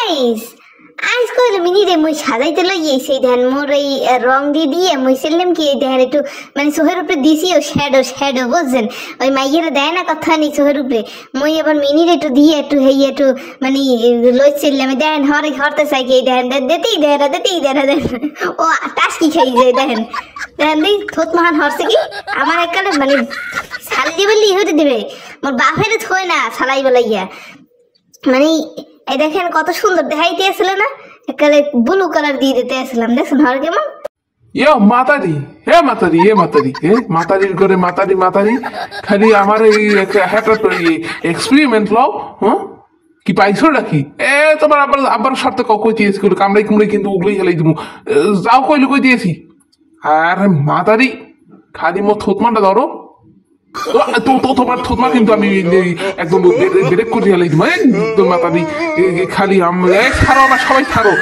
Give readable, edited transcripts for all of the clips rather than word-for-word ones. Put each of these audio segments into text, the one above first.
আইস আইস কইলে মিনি রে মই সাজাইতে লইয়েছি ধ্যান মোর এই রং দিয়ে মই ছিলাম কি ধ্যান একটু মানে সোহের উপরে দিছি ও শ্যাডো বুঝছেন ওই মাইয়েরা দেয় না কথা নি সোহের উপরে মই আবার মিনি রে একটু দিয়ে একটু হেই একটু মানে লইছিলাম দেন হরে হরতে চাই কি দেন দেতেই দেন ও টাসকি খাই যায় দেন দেন দেই থোত মহান হরছে কি আমার এককালে মানে সালি বলি হতে দেবে মোর বাপের থই না সালাই বলাইয়া মানে এই দেখেন কত সুন্দর দেখাইতে আসলে না এককালে ব্লু কালার দিয়ে দিতে আসলাম দেখছেন হর কেমন মাতারি মাতারির করে মাতারি খালি আমার এই একটা এক্সপেরিমেন্ট লও হ্যাঁ কি পাইছো নাকি তোমার আবার সাথে কই দিয়েছি কামড়াই কুমড়াই কিন্তু উগলেই খেলাই দিব যাও কই দিয়েছি আর মাতারি খালি মো থতমানটা ধরো তোমার থতমা কিন্তু আমি একদম ব্রেক করে দিলাম একদম মাতারি খালি ছাড়ো না সবাই ছাড়ো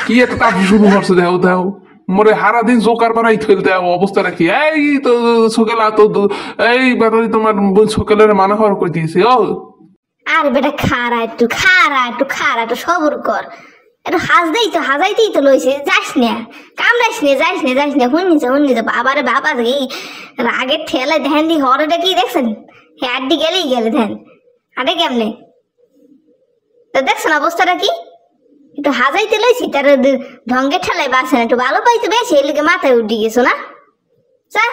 কি একটা তাপ শুরু করছে দেও মোরে হারা দিন জোকার বানাই ফেলতে অবস্থা রাখি এই তো সকালে তো এই ব্যাটারি তোমার সকালের মানা হওয়ার করে দিয়েছে আর বেটা খারা একটু সবর কর একটু হাজাইতেই তো লইছে যাস না কামড়াইস না যাস না হুন্নিছে বাবারে বাবা রাগের ঠেলে ধ্যান দি হরটা কি দেখছেন হ্যাঁ আড্ডি গেলেই গেলে ধ্যান আরে কেমনে তো দেখছেন অবস্থাটা কি একটু হাজাইতে লইছি তার ঢঙ্গে ঠেলায় বাসে না একটু ভালো পাইতে বেশি এর লিগে মাথায় উঠে গেছো না চা